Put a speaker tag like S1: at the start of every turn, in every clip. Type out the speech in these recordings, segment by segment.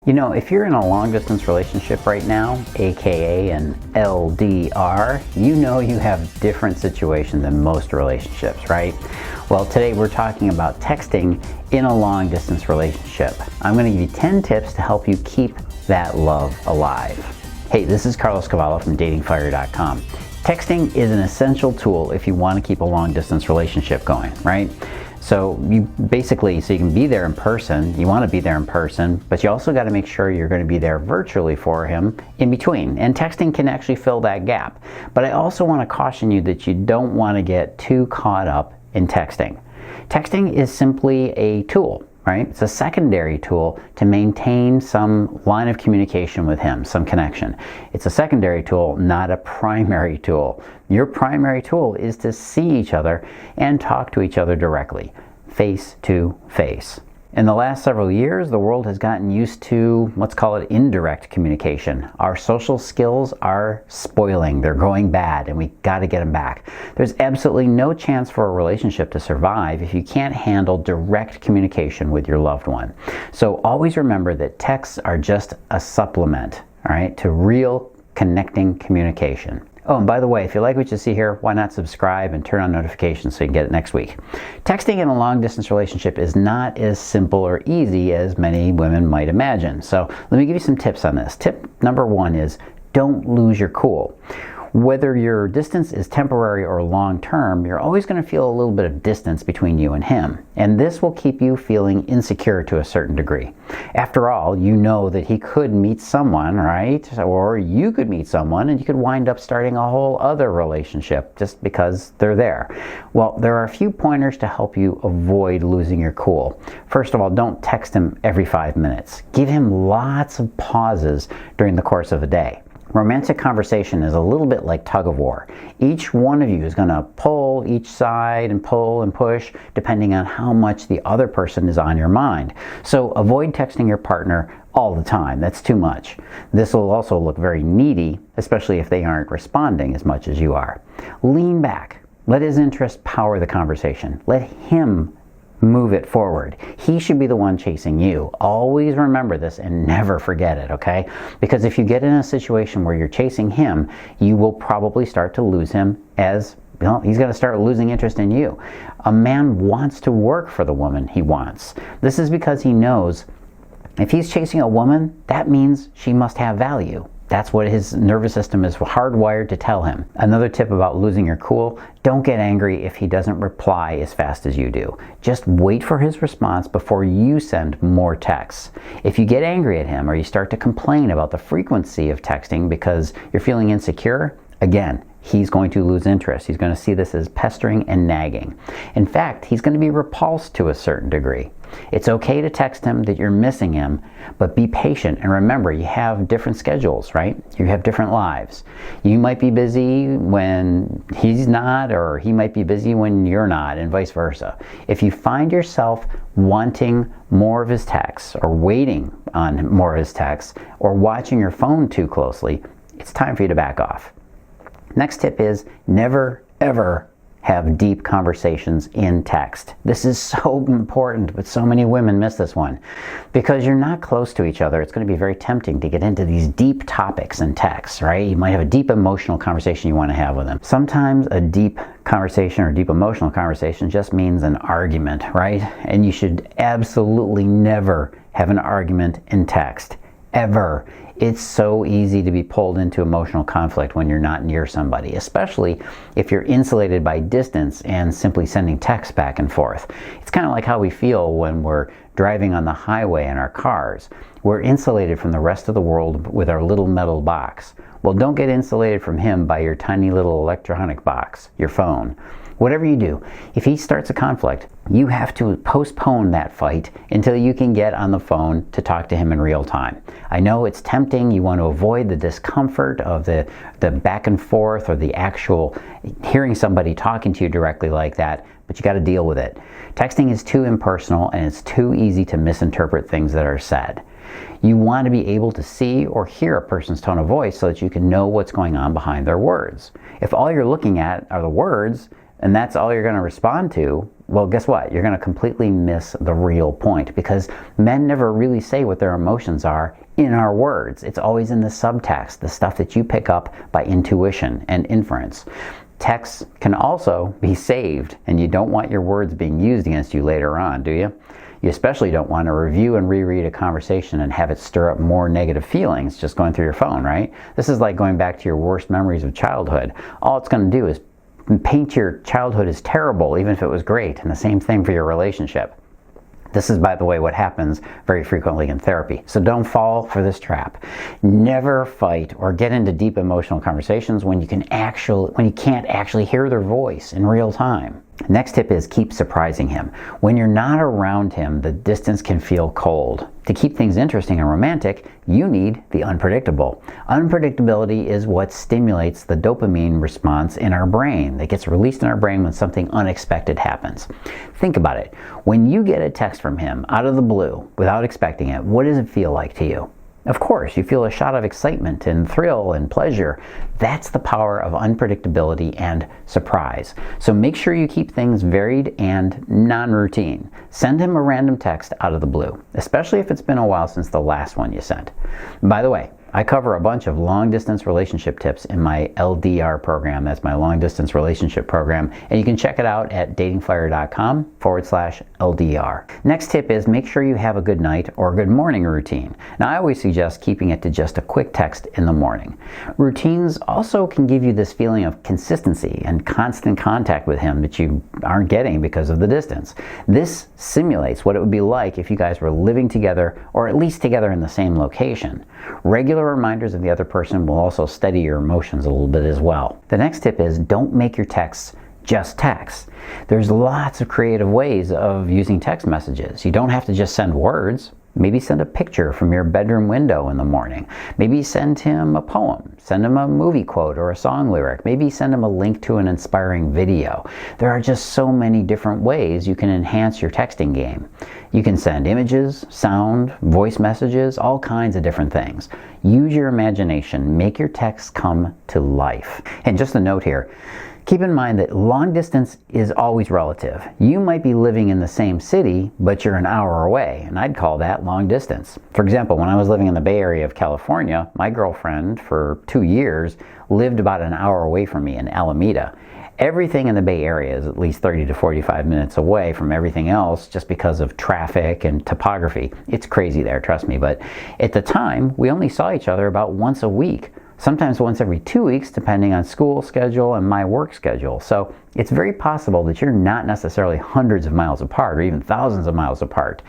S1: You know, if you're in a long distance relationship right now, aka an LDR, you know you have different situation than most relationships, right? Well, today we're talking about texting in a long distance relationship. I'm going to give you 10 tips to help you keep that love alive. Hey, this is Cavallo from datingfire.com. Texting is an essential tool if you want to keep a long distance relationship going, right? So you can be there in person, you want to be there in person, but you also got to make sure you're going to be there virtually for him in between. And texting can actually fill that gap. But I also want to caution you that you don't want to get too caught up in texting. Texting is simply a tool, right? It's a secondary tool to maintain some line of communication with him, some connection. It's a secondary tool, not a primary tool. Your primary tool is to see each other and talk to each other directly, face to face. In the last several years, the world has gotten used to, let's call it indirect communication. Our social skills are spoiling, they're going bad, and we got to get them back. There's absolutely no chance for a relationship to survive if you can't handle direct communication with your loved one. So always remember that texts are just a supplement, all right, to real connecting communication. Oh, and by the way, if you like what you see here, why not subscribe and turn on notifications so you can get it next week. Texting in a long-distance relationship is not as simple or easy as many women might imagine. So let me give you some tips on this. Tip number 1 is don't lose your cool. Whether your distance is temporary or long-term, you're always going to feel a little bit of distance between you and him. And this will keep you feeling insecure to a certain degree. After all, you know that he could meet someone, right? Or you could meet someone and you could wind up starting a whole other relationship just because they're there. Well, there are a few pointers to help you avoid losing your cool. First of all, don't text him every 5 minutes. Give him lots of pauses during the course of a day. Romantic conversation is a little bit like tug of war. Each one of you is going to pull each side and pull and push depending on how much the other person is on your mind. So avoid texting your partner all the time. That's too much. This will also look very needy, especially if they aren't responding as much as you are. Lean back. Let his interest power the conversation. Let him move it forward. He should be the one chasing you. Always remember this and never forget it, okay? Because if you get in a situation where you're chasing him, you will probably start to lose him as, well, he's going to start losing interest in you. A man wants to work for the woman he wants. This is because he knows if he's chasing a woman, that means she must have value. That's what his nervous system is hardwired to tell him. Another tip about losing your cool, don't get angry if he doesn't reply as fast as you do. Just wait for his response before you send more texts. If you get angry at him or you start to complain about the frequency of texting because you're feeling insecure, again, he's going to lose interest. He's going to see this as pestering and nagging. In fact, he's going to be repulsed to a certain degree. It's okay to text him that you're missing him, but be patient and remember you have different schedules, right? You have different lives. You might be busy when he's not, or he might be busy when you're not, and vice versa. If you find yourself wanting more of his texts, or waiting on more of his texts, or watching your phone too closely, it's time for you to back off. Next tip is never, ever have deep conversations in text. This is so important, but so many women miss this one. Because you're not close to each other, it's going to be very tempting to get into these deep topics in text, right? You might have a deep emotional conversation you want to have with them. Sometimes a deep conversation or deep emotional conversation just means an argument, right? And you should absolutely never have an argument in text. Ever. It's so easy to be pulled into emotional conflict when you're not near somebody, especially if you're insulated by distance and simply sending texts back and forth. It's kind of like how we feel when we're driving on the highway in our cars. We're insulated from the rest of the world with our little metal box. Well, don't get insulated from him by your tiny little electronic box, your phone. Whatever you do, if he starts a conflict, you have to postpone that fight until you can get on the phone to talk to him in real time. I know it's tempting. You want to avoid the discomfort of the back and forth or the actual hearing somebody talking to you directly like that, but you got to deal with it. Texting is too impersonal and it's too easy to misinterpret things that are said. You want to be able to see or hear a person's tone of voice so that you can know what's going on behind their words. If all you're looking at are the words, and that's all you're going to respond to, well, guess what? You're going to completely miss the real point, because men never really say what their emotions are in our words. It's always in the subtext, the stuff that you pick up by intuition and inference. Texts can also be saved, and you don't want your words being used against you later on, do you? You especially don't want to review and reread a conversation and have it stir up more negative feelings just going through your phone, right? This is like going back to your worst memories of childhood. All it's going to do is paint your childhood as terrible, even if it was great, and the same thing for your relationship. This is, by the way, what happens very frequently in therapy. So don't fall for this trap. Never fight or get into deep emotional conversations when you can't actually hear their voice in real time. Next tip is keep surprising him. When you're not around him, the distance can feel cold. To keep things interesting and romantic, you need the unpredictable. Unpredictability is what stimulates the dopamine response in our brain that gets released in our brain when something unexpected happens. Think about it. When you get a text from him out of the blue without expecting it, what does it feel like to you? Of course, you feel a shot of excitement and thrill and pleasure. That's the power of unpredictability and surprise. So make sure you keep things varied and non-routine. Send him a random text out of the blue, especially if it's been a while since the last one you sent. By the way, I cover a bunch of long-distance relationship tips in my LDR program. That's my long-distance relationship program. And you can check it out at datingfire.com/LDR. Next tip is make sure you have a good night or good morning routine. Now, I always suggest keeping it to just a quick text in the morning. Routines also can give you this feeling of consistency and constant contact with him that you aren't getting because of the distance. This simulates what it would be like if you guys were living together, or at least together in the same location. Regular reminders of the other person will also steady your emotions a little bit as well. The next tip is don't make your texts just text. There's lots of creative ways of using text messages. You don't have to just send words. Maybe send a picture from your bedroom window in the morning. Maybe send him a poem. Send him a movie quote or a song lyric. Maybe send him a link to an inspiring video. There are just so many different ways you can enhance your texting game. You can send images, sound, voice messages, all kinds of different things. Use your imagination. Make your texts come to life. And just a note here. Keep in mind that long distance is always relative. You might be living in the same city, but you're an hour away, and I'd call that long distance. For example, when I was living in the Bay Area of California, my girlfriend for 2 years lived about an hour away from me in Alameda. Everything in the Bay Area is at least 30 to 45 minutes away from everything else just because of traffic and topography. It's crazy there, trust me, but at the time, we only saw each other about once a week. Sometimes once every 2 weeks, depending on school schedule and my work schedule. So it's very possible that you're not necessarily hundreds of miles apart or even thousands of miles apart.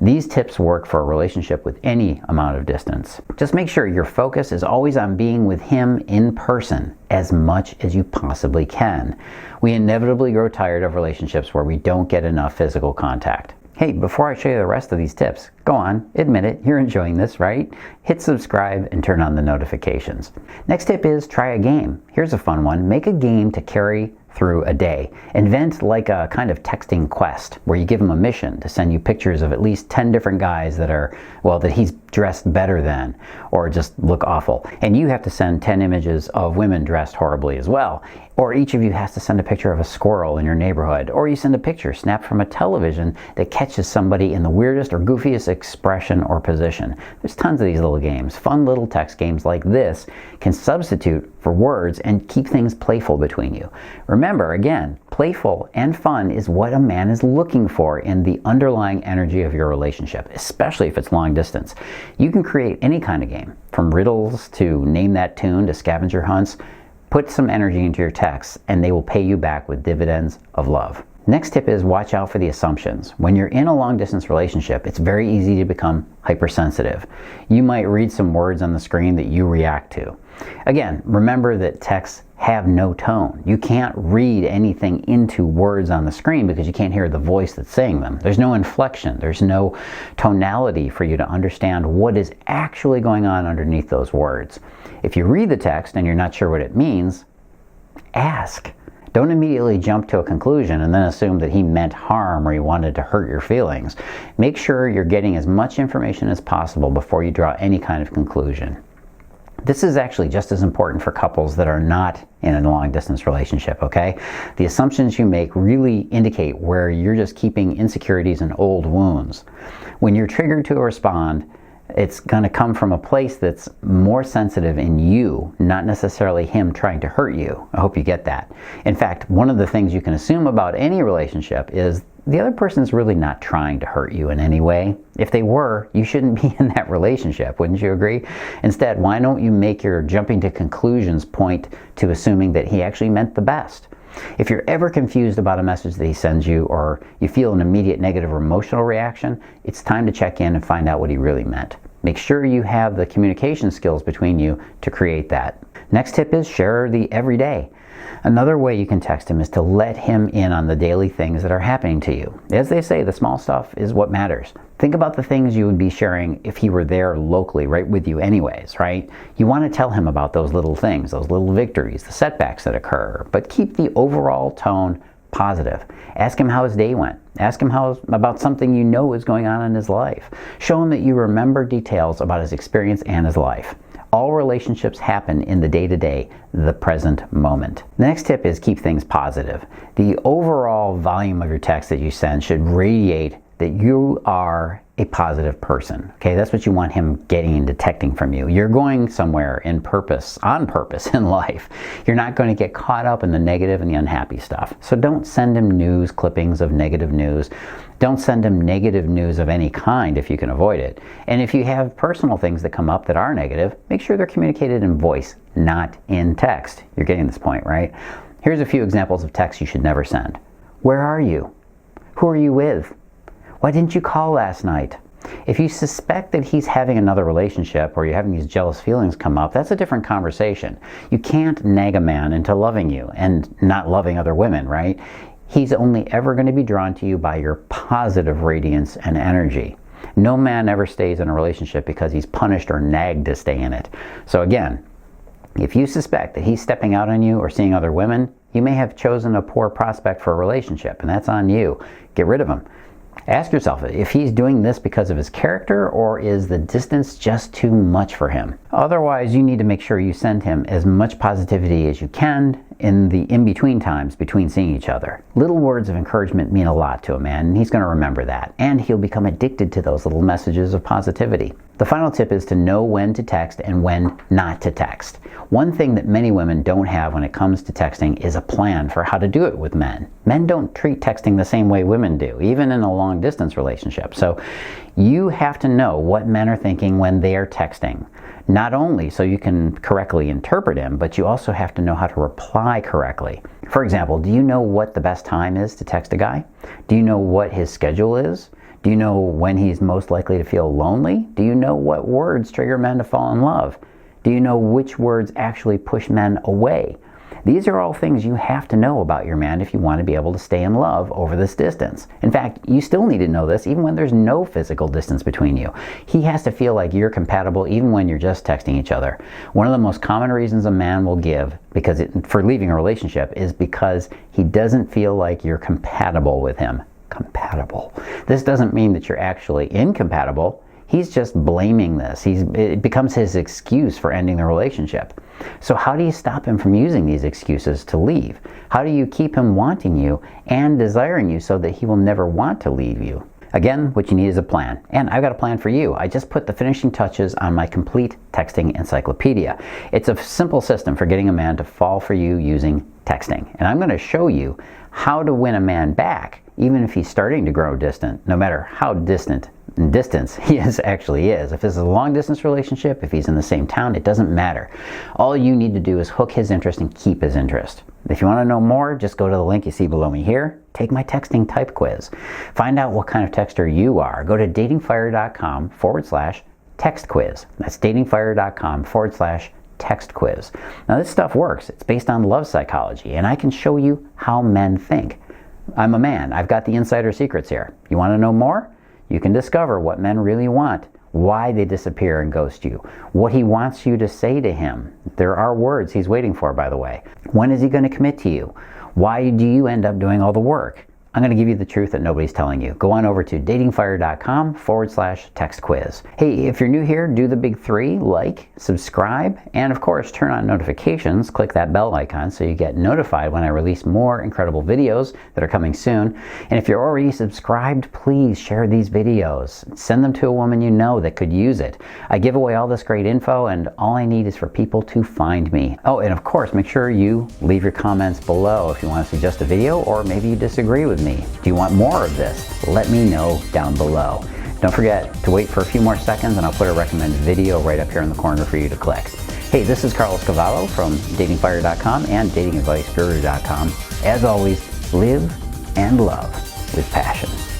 S1: These tips work for a relationship with any amount of distance. Just make sure your focus is always on being with him in person as much as you possibly can. We inevitably grow tired of relationships where we don't get enough physical contact. Hey, before I show you the rest of these tips, go on, admit it, you're enjoying this, right? Hit subscribe and turn on the notifications. Next tip is try a game. Here's a fun one. Make a game to carry through a day. Invent like a kind of texting quest where you give him a mission to send you pictures of at least 10 different guys that he's dressed better than or just look awful. And you have to send 10 images of women dressed horribly as well. Or each of you has to send a picture of a squirrel in your neighborhood. Or you send a picture snapped from a television that catches somebody in the weirdest or goofiest expression or position. There's tons of these little games. Fun little text games like this can substitute for words and keep things playful between you. Remember, again, playful and fun is what a man is looking for in the underlying energy of your relationship, especially if it's long distance. You can create any kind of game, from riddles to name that tune to scavenger hunts. Put some energy into your texts and they will pay you back with dividends of love. Next tip is watch out for the assumptions. When you're in a long distance relationship, it's very easy to become hypersensitive. You might read some words on the screen that you react to. Again, remember that texts have no tone. You can't read anything into words on the screen because you can't hear the voice that's saying them. There's no inflection. There's no tonality for you to understand what is actually going on underneath those words. If you read the text and you're not sure what it means, ask. Don't immediately jump to a conclusion and then assume that he meant harm or he wanted to hurt your feelings. Make sure you're getting as much information as possible before you draw any kind of conclusion. This is actually just as important for couples that are not in a long-distance relationship, okay? The assumptions you make really indicate where you're just keeping insecurities and old wounds. When you're triggered to respond, it's going to come from a place that's more sensitive in you, not necessarily him trying to hurt you. I hope you get that. In fact, one of the things you can assume about any relationship is the other person's really not trying to hurt you in any way. If they were, you shouldn't be in that relationship, wouldn't you agree? Instead, why don't you make your jumping to conclusions point to assuming that he actually meant the best? If you're ever confused about a message that he sends you, or you feel an immediate negative or emotional reaction, it's time to check in and find out what he really meant. Make sure you have the communication skills between you to create that. Next tip is share the everyday. Another way you can text him is to let him in on the daily things that are happening to you. As they say, the small stuff is what matters. Think about the things you would be sharing if he were there locally, right with you anyways, right? You want to tell him about those little things, those little victories, the setbacks that occur, but keep the overall tone positive. Ask him how his day went. Ask him about something you know is going on in his life. Show him that you remember details about his experience and his life. All relationships happen in the day-to-day, the present moment. The next tip is keep things positive. The overall volume of your text that you send should radiate that you are a positive person. Okay, that's what you want him getting and detecting from you. You're going somewhere on purpose in life. You're not going to get caught up in the negative and the unhappy stuff. So don't send him news clippings of negative news. Don't send him negative news of any kind if you can avoid it. And if you have personal things that come up that are negative, make sure they're communicated in voice, not in text. You're getting this point, right? Here's a few examples of texts you should never send. Where are you? Who are you with? Why didn't you call last night? If you suspect that he's having another relationship or you're having these jealous feelings come up, that's a different conversation. You can't nag a man into loving you and not loving other women, right? He's only ever going to be drawn to you by your positive radiance and energy. No man ever stays in a relationship because he's punished or nagged to stay in it. So again, if you suspect that he's stepping out on you or seeing other women, you may have chosen a poor prospect for a relationship, and that's on you. Get rid of him. Ask yourself if he's doing this because of his character, or is the distance just too much for him? Otherwise, you need to make sure you send him as much positivity as you can in the in-between times between seeing each other. Little words of encouragement mean a lot to a man, and he's going to remember that. And he'll become addicted to those little messages of positivity. The final tip is to know when to text and when not to text. One thing that many women don't have when it comes to texting is a plan for how to do it with men. Men don't treat texting the same way women do, even in a long-distance relationship. So you have to know what men are thinking when they are texting. Not only so you can correctly interpret him, but you also have to know how to reply correctly. For example, do you know what the best time is to text a guy? Do you know what his schedule is? Do you know when he's most likely to feel lonely? Do you know what words trigger men to fall in love? Do you know which words actually push men away? These are all things you have to know about your man if you want to be able to stay in love over this distance. In fact, you still need to know this even when there's no physical distance between you. He has to feel like you're compatible even when you're just texting each other. One of the most common reasons a man will give for leaving a relationship is because he doesn't feel like you're compatible with him. Compatible. This doesn't mean that you're actually incompatible. He's just blaming this. It becomes his excuse for ending the relationship. So how do you stop him from using these excuses to leave? How do you keep him wanting you and desiring you so that he will never want to leave you? Again, what you need is a plan. And I've got a plan for you. I just put the finishing touches on my complete texting encyclopedia. It's a simple system for getting a man to fall for you using texting. And I'm going to show you how to win a man back, even if he's starting to grow distant, no matter how distant in distance he actually is. If this is a long distance relationship, if he's in the same town, it doesn't matter. All you need to do is hook his interest and keep his interest. If you want to know more, just go to the link you see below me here. Take my texting type quiz. Find out what kind of texter you are. Go to datingfire.com/text quiz. That's datingfire.com/text quiz. Now this stuff works. It's based on love psychology, and I can show you how men think. I'm a man. I've got the insider secrets here. You want to know more? You can discover what men really want, why they disappear and ghost you, what he wants you to say to him. There are words he's waiting for, by the way. When is he going to commit to you? Why do you end up doing all the work? I'm going to give you the truth that nobody's telling you. Go on over to datingfire.com/text quiz. Hey, if you're new here, do the big three: like, subscribe, and of course, turn on notifications. Click that bell icon so you get notified when I release more incredible videos that are coming soon. And if you're already subscribed, please share these videos. Send them to a woman you know that could use it. I give away all this great info, and all I need is for people to find me. Oh, and of course, make sure you leave your comments below if you want to suggest a video, or maybe you disagree with me. Do you want more of this? Let me know down below. Don't forget to wait for a few more seconds and I'll put a recommended video right up here in the corner for you to click. Hey, this is Carlos Cavallo from datingfire.com and datingadviceguru.com. As always, live and love with passion.